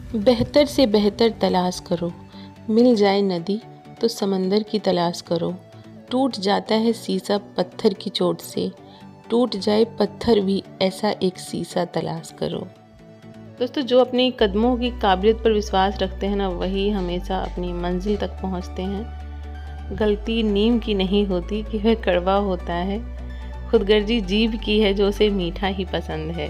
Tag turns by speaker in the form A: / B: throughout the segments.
A: बेहतर से बेहतर तलाश करो, मिल जाए नदी तो समंदर की तलाश करो। टूट जाता है शीशा पत्थर की चोट से, टूट जाए पत्थर भी ऐसा एक शीशा तलाश करो। दोस्तों, जो अपनी कदमों की काबिलियत पर विश्वास रखते हैं ना, वही हमेशा अपनी मंजिल तक पहुंचते हैं। गलती नीम की नहीं होती कि वह कड़वा होता है, खुदगर्जी जीभ की है जो उसे मीठा ही पसंद है।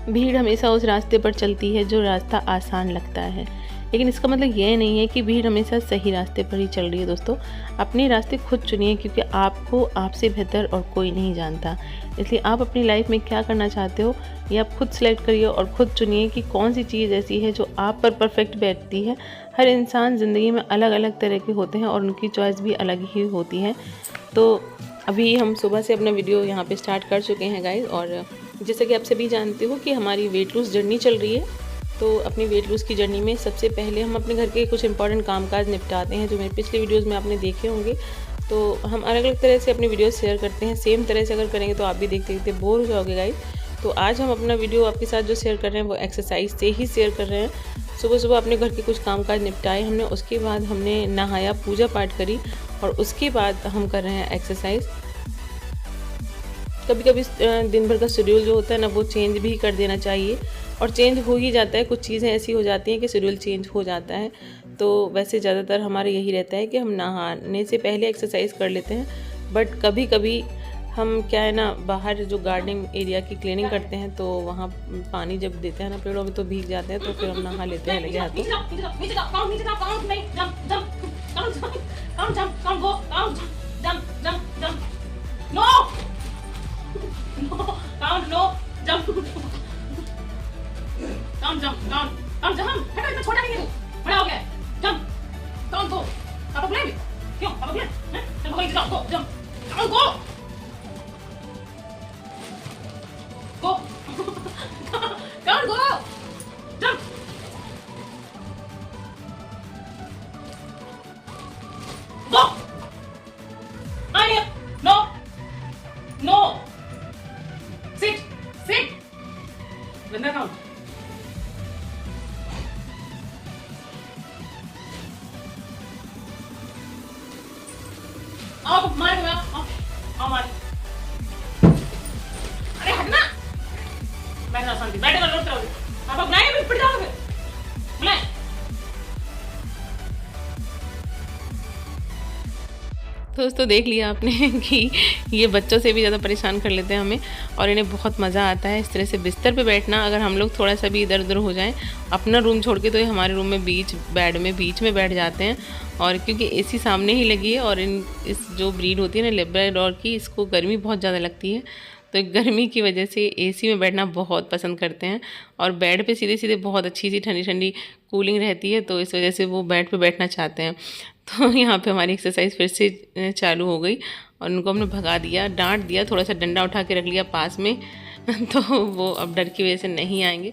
A: भीड़ हमेशा उस रास्ते पर चलती है जो रास्ता आसान लगता है, लेकिन इसका मतलब यह नहीं है कि भीड़ हमेशा सही रास्ते पर ही चल रही है। दोस्तों, अपने रास्ते खुद चुनिए, क्योंकि आपको आपसे बेहतर और कोई नहीं जानता। इसलिए आप अपनी लाइफ में क्या करना चाहते हो ये आप खुद सेलेक्ट करिए और खुद चुनिए कि कौन सी चीज़ ऐसी है जो आप पर परफेक्ट बैठती है। हर इंसान ज़िंदगी में अलग अलग तरह के होते हैं और उनकी चॉइस भी अलग ही होती है। तो अभी हम सुबह से अपना वीडियो यहाँ पे स्टार्ट कर चुके हैं गाइस, और जैसा कि आप सभी जानते हो कि हमारी वेट लूज़ जर्नी चल रही है। तो अपनी वेट लूज़ की जर्नी में सबसे पहले हम अपने घर के कुछ इंपॉर्टेंट कामकाज निपटाते हैं, जो मेरे पिछले वीडियोज़ में आपने देखे होंगे। तो हम अलग अलग तरह से अपनी वीडियोस शेयर करते हैं, सेम तरह से अगर करेंगे तो आप भी देखते देखते बोर हो जाओगे गाइस। तो आज हम अपना वीडियो आपके साथ जो शेयर कर रहे हैं वो एक्सरसाइज से ही शेयर कर रहे हैं। सुबह सुबह अपने घर के कुछ कामकाज निपटाए हमने, उसके बाद हमने नहाया, पूजा पाठ करी और उसके बाद हम कर रहे हैं एक्सरसाइज। कभी कभी दिन भर का शेड्यूल जो होता है ना, वो चेंज भी कर देना चाहिए, और चेंज हो ही जाता है। कुछ चीज़ें ऐसी हो जाती हैं कि शेड्यूल चेंज हो जाता है। तो वैसे ज़्यादातर हमारा यही रहता है कि हम नहाने से पहले एक्सरसाइज कर लेते हैं, बट कभी कभी हम क्या है ना, बाहर जो गार्डनिंग एरिया की क्लीनिंग करते हैं तो वहाँ पानी जब देते हैं ना पेड़ों में तो भीग जाते हैं, तो फिर हम नहा लेते हैं लगे हाथों।
B: Count, no, jump, count, jump, हटो, इतना छोटा नहीं है तू, बड़ा हो गया है, jump, count go, पापा बुलाएंगे, क्यों, पापा बुलाएं, चल go, इधर go, jump, count go, count go, jump, go, no, no, sit, Vrinda count. आओ मार गया, आओ मार, अरे हटना, बैठ जा शांति, बैठे लौट रहोगे, पापा बुलाएंगे फिर पिट जाओगे, बुलाएं।
A: दोस्तों, देख लिया आपने कि ये बच्चों से भी ज़्यादा परेशान कर लेते हैं हमें, और इन्हें बहुत मज़ा आता है इस तरह से बिस्तर पे बैठना। अगर हम लोग थोड़ा सा भी इधर उधर हो जाएं अपना रूम छोड़ के, तो ये हमारे रूम में बेड में बीच में बैठ जाते हैं। और क्योंकि एसी सामने ही लगी है, और इस जो ब्रीड होती है ना लेब्राडोर की, इसको गर्मी बहुत ज़्यादा लगती है, तो गर्मी की वजह से एसी में बैठना बहुत पसंद करते हैं। और बेड पे सीधे सीधे बहुत अच्छी सी ठंडी ठंडी कूलिंग रहती है, तो इस वजह से वो बेड पे बैठना चाहते हैं। तो यहाँ पे हमारी एक्सरसाइज फिर से चालू हो गई, और उनको हमने भगा दिया, डांट दिया, थोड़ा सा डंडा उठा के रख लिया पास में तो वो अब डर की वजह से नहीं आएंगे।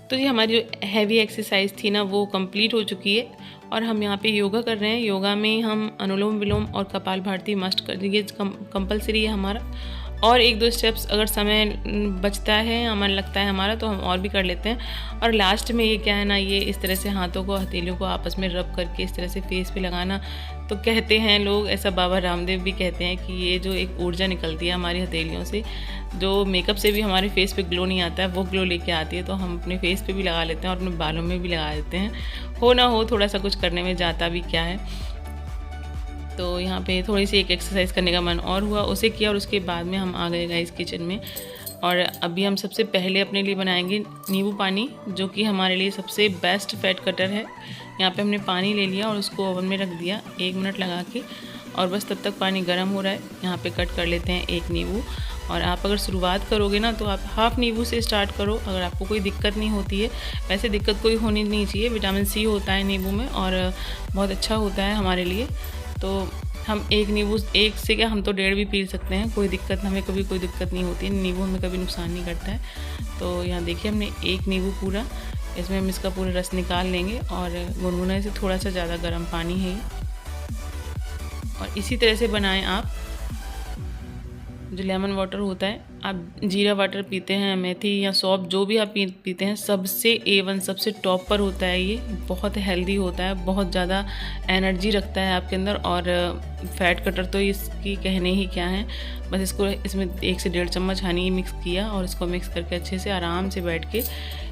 A: तो ये हमारी जो हैवी एक्सरसाइज थी ना, वो कंप्लीट हो चुकी है, और हम यहाँ पे योगा कर रहे हैं। योगा में हम अनुलोम विलोम और कपालभाति मस्ट कर दिए, कंपलसरी है हमारा। और एक दो स्टेप्स अगर समय बचता है या मन लगता है हमारा, तो हम और भी कर लेते हैं। और लास्ट में ये क्या है ना, ये इस तरह से हाथों को, हथेलियों को आपस में रब करके इस तरह से फेस पे लगाना। तो कहते हैं लोग, ऐसा बाबा रामदेव भी कहते हैं कि ये जो एक ऊर्जा निकलती है हमारी हथेलियों से, जो मेकअप से भी हमारे फेस पे ग्लो नहीं आता है, वो ग्लो लेके आती है। तो हम अपने फेस पे भी लगा लेते हैं और अपने बालों में भी लगा देते हैं। हो ना हो, थोड़ा सा कुछ करने में जाता भी क्या है। तो यहाँ पे थोड़ी सी एक एक्सरसाइज करने का मन और हुआ, उसे किया, और उसके बाद में हम आ गए गाइस किचन में। और अभी हम सबसे पहले अपने लिए बनाएंगे नींबू पानी, जो कि हमारे लिए सबसे बेस्ट फैट कटर है। यहाँ पे हमने पानी ले लिया और उसको ओवन में रख दिया 1 मिनट लगा के, और बस तब तक पानी गर्म हो रहा है। यहाँ पे कट कर लेते हैं 1 नींबू। और आप अगर शुरुआत करोगे ना, तो आप हाफ़ नींबू से स्टार्ट करो, अगर आपको कोई दिक्कत नहीं होती है। वैसे दिक्कत कोई होनी नहीं चाहिए, विटामिन सी होता है नींबू में और बहुत अच्छा होता है हमारे लिए। तो हम 1 नींबू, 1 से क्या, हम तो 1.5 भी पी सकते हैं, कोई दिक्कत, हमें कभी कोई दिक्कत नहीं होती है। नींबू हमें कभी नुकसान नहीं करता है। तो यहाँ देखिए हमने 1 नींबू पूरा, इसमें हम इसका पूरा रस निकाल लेंगे, और गुनगुना से थोड़ा सा ज़्यादा गर्म पानी है। और इसी तरह से बनाएं आप, जो लेमन वाटर होता है, आप जीरा वाटर पीते हैं, मेथी या सौंफ जो भी आप पीते हैं, सबसे A1 सबसे टॉप पर होता है। ये बहुत हेल्दी होता है, बहुत ज़्यादा एनर्जी रखता है आपके अंदर। और फैट कटर तो इसकी कहने ही क्या है। बस इसको इसमें 1 से 1.5 चम्मच हनी मिक्स किया और इसको मिक्स करके अच्छे से आराम से बैठ के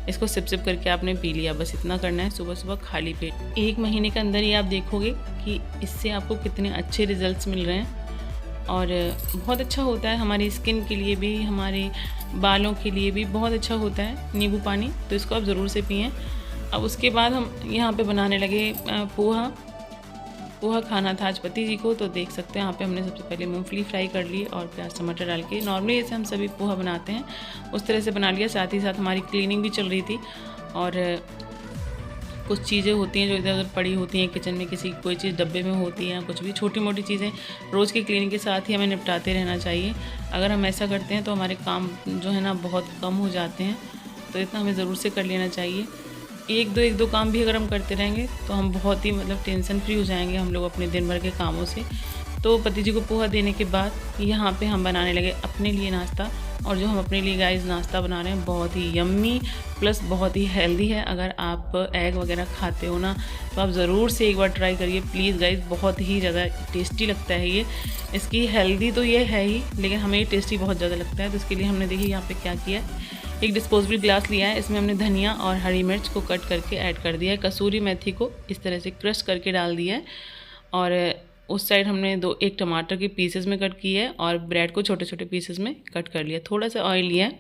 A: इसको सिप सिप करके आपने पी लिया। बस इतना करना है सुबह सुबह खाली पेट। 1 महीने के अंदर ही आप देखोगे कि इससे आपको कितने अच्छे रिजल्ट्स मिल रहे हैं। और बहुत अच्छा होता है हमारी स्किन के लिए भी, हमारे बालों के लिए भी बहुत अच्छा होता है नींबू पानी। तो इसको आप ज़रूर से पिएं। अब उसके बाद हम यहाँ पे बनाने लगे पोहा खाना था आज पति जी को। तो देख सकते हैं यहाँ पे हमने सबसे पहले मूंगफली फ्राई कर ली और प्याज टमाटर डाल के, नॉर्मली जैसे हम सभी पोहा बनाते हैं उस तरह से बना लिया। साथ ही साथ हमारी क्लीनिंग भी चल रही थी और कुछ चीज़ें होती हैं जो इधर उधर पड़ी होती हैं किचन में, किसी कोई चीज़ डब्बे में होती है, कुछ भी छोटी मोटी चीज़ें रोज़ की क्लीनिंग के साथ ही हमें निपटाते रहना चाहिए। अगर हम ऐसा करते हैं तो हमारे काम जो है ना बहुत कम हो जाते हैं। तो इतना हमें ज़रूर से कर लेना चाहिए। एक दो काम भी अगर हम करते रहेंगे तो हम बहुत ही टेंशन फ्री हो जाएंगे हम लोग अपने दिन भर के कामों से। तो पति जी को पोहा देने के बाद यहाँ पे हम बनाने लगे अपने लिए नाश्ता। और जो हम अपने लिए गाइस नाश्ता बना रहे हैं बहुत ही यम्मी प्लस बहुत ही हेल्दी है। अगर आप एग वगैरह खाते हो ना तो आप ज़रूर से एक बार ट्राई करिए प्लीज़ गाइस। बहुत ही ज़्यादा टेस्टी लगता है ये। इसकी हेल्दी तो ये है ही, लेकिन हमें ये टेस्टी बहुत ज़्यादा लगता है। तो इसके लिए हमने देखिए यहाँ पे क्या किया, एक डिस्पोजेबल ग्लास लिया है, इसमें हमने धनिया और हरी मिर्च को कट करके ऐड कर दिया है। कसूरी मेथी को इस तरह से क्रश करके डाल दिया है। और उस साइड हमने एक टमाटर के पीसेस में कट किया है और ब्रेड को छोटे छोटे पीसेस में कट कर लिया। थोड़ा सा ऑयल लिया है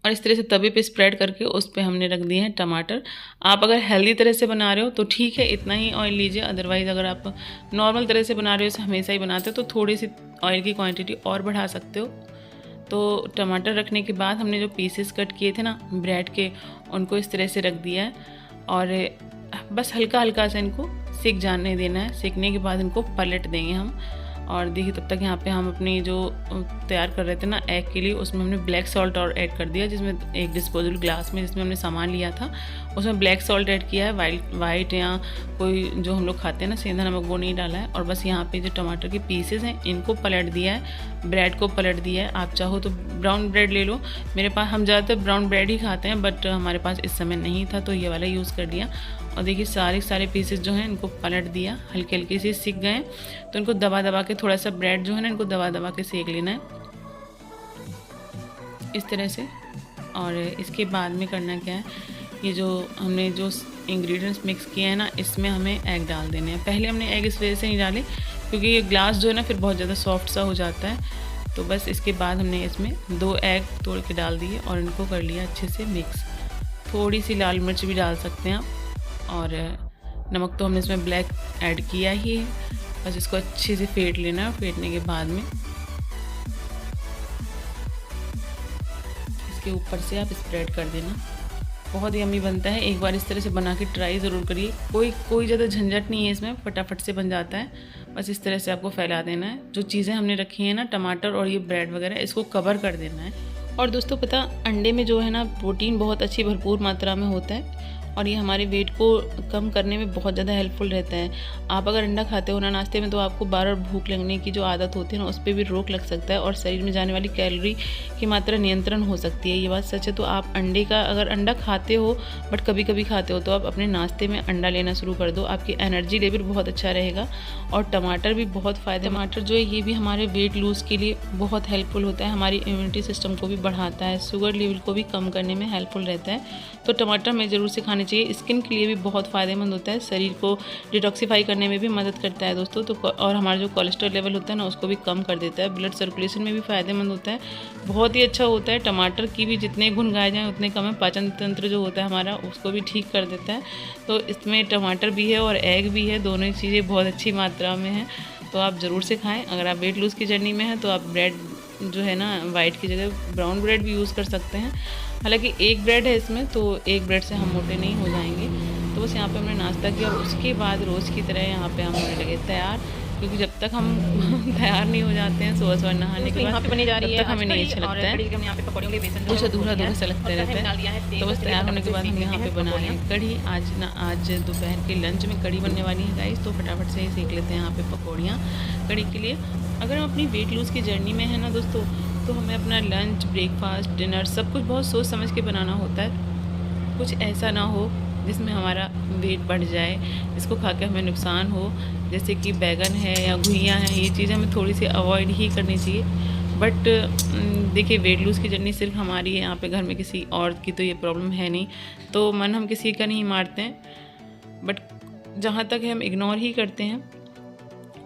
A: और इस तरह से तवे पे स्प्रेड करके उस पे हमने रख दिए हैं टमाटर। आप अगर हेल्दी तरह से बना रहे हो तो ठीक है इतना ही ऑयल लीजिए, अदरवाइज़ अगर आप नॉर्मल तरह से बना रहे हो, हमेशा ही बनाते हो, तो थोड़ी सी ऑयल की क्वान्टिटी और बढ़ा सकते हो। तो टमाटर रखने के बाद हमने जो पीसेस कट किए थे ना ब्रेड के, उनको इस तरह से रख दिया है और बस हल्का हल्का सा इनको सेक जाने देना है। सेकने के बाद इनको पलट देंगे हम। और देखिए तब तक यहाँ पे हम अपनी जो तैयार कर रहे थे ना एग के लिए, उसमें हमने ब्लैक सॉल्ट और ऐड कर दिया, जिसमें एक डिस्पोजेबल ग्लास में जिसमें हमने सामान लिया था उसमें ब्लैक सॉल्ट ऐड किया है। वाइट या कोई जो हम लोग खाते हैं ना सेंधा नमक, वो नहीं डाला है। और बस यहाँ पे जो टमाटर के पीसेस हैं इनको पलट दिया है, ब्रेड को पलट दिया है। आप चाहो तो ब्राउन ब्रेड ले लो, मेरे पास हम ज़्यादातर ब्राउन ब्रेड ही खाते हैं बट हमारे पास इस समय नहीं था तो ये वाला यूज़ कर दिया। और देखिए सारे पीसेस जो हैं इनको पलट दिया, हल्के हल्के से सीख गए तो इनको दबा दबा के थोड़ा सा ब्रेड जो है ना इनको दबा दबा के सेक लेना है इस तरह से। और इसके बाद में करना क्या है, ये जो हमने जो इंग्रेडिएंट्स मिक्स किए हैं ना इसमें हमें एग डाल देने हैं। पहले हमने एग इस वजह से नहीं डाले क्योंकि ये ग्लास जो है ना फिर बहुत ज़्यादा सॉफ्ट सा हो जाता है। तो बस इसके बाद हमने इसमें 2 एग तोड़ के डाल दिए और इनको कर लिया अच्छे से मिक्स। थोड़ी सी लाल मिर्च भी डाल सकते हैं आप, और नमक तो हमने इसमें ब्लैक ऐड किया ही है। बस इसको अच्छे से फेंट लेना है। फेंटने के बाद में इसके ऊपर से आप स्प्रेड कर देना। बहुत ही यम्मी बनता है, एक बार इस तरह से बना के ट्राई ज़रूर करिए। कोई ज़्यादा झंझट नहीं है इसमें, फटाफट से बन जाता है। बस इस तरह से आपको फैला देना है। जो चीज़ें हमने रखी हैं ना टमाटर और ये ब्रेड वगैरह, इसको कवर कर देना है। और दोस्तों पता अंडे में जो है ना प्रोटीन बहुत अच्छी भरपूर मात्रा में होता है और ये हमारे वेट को कम करने में बहुत ज़्यादा हेल्पफुल रहता है। आप अगर अंडा खाते हो ना नाश्ते में तो आपको बार बार भूख लगने की जो आदत होती है ना उस पर भी रोक लग सकता है और शरीर में जाने वाली कैलोरी की मात्रा नियंत्रण हो सकती है। ये बात सच है। तो आप अंडे का अगर अंडा खाते हो बट कभी कभी खाते हो तो आप अपने नाश्ते में अंडा लेना शुरू कर दो, आपकी एनर्जी लेवल बहुत अच्छा रहेगा। और टमाटर भी बहुत फ़ायदे, टमाटर जो है ये भी हमारे वेट लूज़ के लिए बहुत हेल्पफुल होता है, हमारी इम्यूनिटी सिस्टम को भी बढ़ाता है, शुगर लेवल को भी कम करने में हेल्पफुल रहता है। तो टमाटर हमें ज़रूर से खाने चाहिए। स्किन के लिए भी बहुत फ़ायदेमंद होता है, शरीर को डिटॉक्सीफाई करने में भी मदद करता है दोस्तों। तो और हमारा जो कोलेस्ट्रॉल लेवल होता है ना उसको भी कम कर देता है, ब्लड सर्कुलेशन में भी फ़ायदेमंद होता है, बहुत ही अच्छा होता है। टमाटर की भी जितने गुण गाए जाएँ उतने कम है। पाचन तंत्र जो होता है हमारा उसको भी ठीक कर देता है। तो इसमें टमाटर भी है और एग भी है, दोनों ही चीज़ें बहुत अच्छी मात्रा में हैं। तो आप ज़रूर से खाएँ। अगर आप वेट लूज़ की जर्नी में हैं तो आप ब्रेड जो है ना वाइट की जगह ब्राउन ब्रेड भी यूज़ कर सकते हैं। हालांकि एक ब्रेड है इसमें तो एक ब्रेड से हम मोटे नहीं हो जाएंगे। तो बस यहाँ पे हमने नाश्ता किया और उसके बाद रोज़ की तरह यहाँ पे हम होने लगे तैयार। क्योंकि जब तक हम तैयार नहीं हो जाते हैं सुबह सुबह नहाने के बाद,
B: बनी जा रही है,
A: तब तक हमें नहीं अच्छा लगता है,
B: यहाँ पे पकौड़ियों के बेसन
A: कुछ अधूरा अधूरा सा लगता रहता है। तो बस तैयार होने के बाद हम यहाँ पे बना रहे हैं कढ़ी। आज दोपहर के लंच में कढ़ी बनने वाली है गाइस, तो फटाफट से ही सेक लेते हैं यहाँ पे पकौड़ियाँ कढ़ी के लिए। अगर हम अपनी वेट लूज़ की जर्नी में है ना दोस्तों, तो हमें अपना लंच, ब्रेकफास्ट, डिनर सब कुछ बहुत सोच समझ के बनाना होता है। कुछ ऐसा ना हो जिसमें हमारा वेट बढ़ जाए, इसको खा के हमें नुकसान हो, जैसे कि बैगन है या घुइयाँ हैं, ये चीज़ें हमें थोड़ी सी अवॉइड ही करनी चाहिए। बट देखिए वेट लूज़ की जर्नी सिर्फ हमारी है, यहाँ पे घर में किसी और की तो ये प्रॉब्लम है नहीं, तो मन हम किसी का नहीं मारते हैं, बट जहाँ तक है हम इग्नोर ही करते हैं।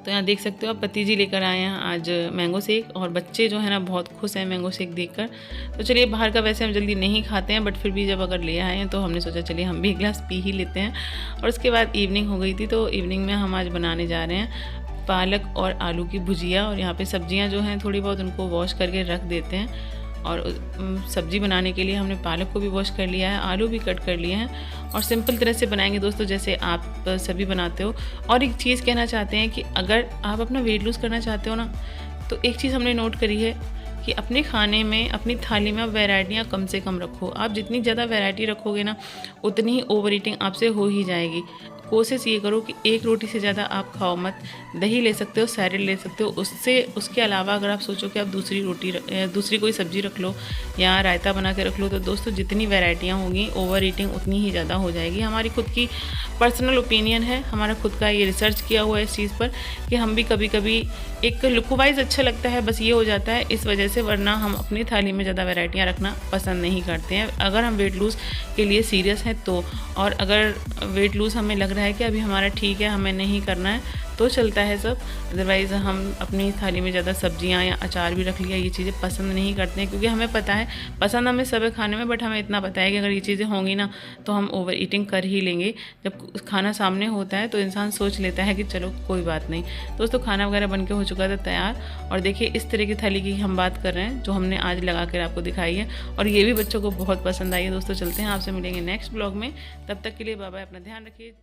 A: तो यहाँ देख सकते हो आप पति जी लेकर आए हैं आज मैंगो शेक, और बच्चे जो है ना बहुत खुश हैं मैंगो शेक देखकर। तो चलिए बाहर का वैसे हम जल्दी नहीं खाते हैं, बट फिर भी जब अगर ले आए हैं तो हमने सोचा चलिए हम भी एक गिलास पी ही लेते हैं। और उसके बाद इवनिंग हो गई थी, तो इवनिंग में हम आज बनाने जा रहे हैं पालक और आलू की भुजिया। और यहाँ पर सब्जियाँ जो हैं थोड़ी बहुत उनको वॉश करके रख देते हैं, और सब्ज़ी बनाने के लिए हमने पालक को भी वॉश कर लिया है, आलू भी कट कर लिए हैं, और सिंपल तरह से बनाएंगे दोस्तों जैसे आप सभी बनाते हो। और एक चीज़ कहना चाहते हैं कि अगर आप अपना वेट लूज़ करना चाहते हो ना, तो एक चीज़ हमने नोट करी है कि अपने खाने में, अपनी थाली में आप वैरायटियाँ कम से कम रखो। आप जितनी ज़्यादा वैरायटी रखोगे ना, उतनी ही ओवर ईटिंग आपसे हो ही जाएगी। कोशिश ये करो कि एक रोटी से ज़्यादा आप खाओ मत। दही ले सकते हो, सैलेड ले सकते हो, उसके अलावा अगर आप सोचो कि आप दूसरी कोई सब्ज़ी रख लो या रायता बना के रख लो, तो दोस्तों जितनी वैरायटियाँ होंगी ओवर ईटिंग उतनी ही ज़्यादा हो जाएगी। हमारी खुद की पर्सनल ओपिनियन है, हमारा खुद का ये रिसर्च किया हुआ है इस चीज़ पर कि हम भी कभी कभी एक लुक वाइज अच्छा लगता है, बस ये हो जाता है इस वजह से, वरना हम अपनी थाली में ज़्यादा वैरायटियाँ रखना पसंद नहीं करते हैं अगर हम वेट लूज़ के लिए सीरियस हैं तो। और अगर वेट लूज़ हमें लग रहा है कि अभी हमारा ठीक है, हमें नहीं करना है, तो चलता है सब। अदरवाइज़ हम अपनी थाली में ज़्यादा सब्जियां या अचार भी रख लिया, ये चीज़ें पसंद नहीं करते हैं, क्योंकि हमें पता है पसंद हमें सब है खाने में, बट हमें इतना पता है कि अगर ये चीज़ें होंगी ना तो हम ओवर ईटिंग कर ही लेंगे। जब खाना सामने होता है तो इंसान सोच लेता है कि चलो कोई बात नहीं। दोस्तों खाना वगैरह बन के हो चुका था तैयार, और देखिए इस तरह की थाली की हम बात कर रहे हैं जो हमने आज लगा कर आपको दिखाई है, और ये भी बच्चों को बहुत पसंद आई है। दोस्तों चलते हैं, आपसे मिलेंगे नेक्स्ट ब्लॉग में, तब तक के लिए बाय बाय, अपना ध्यान रखिए।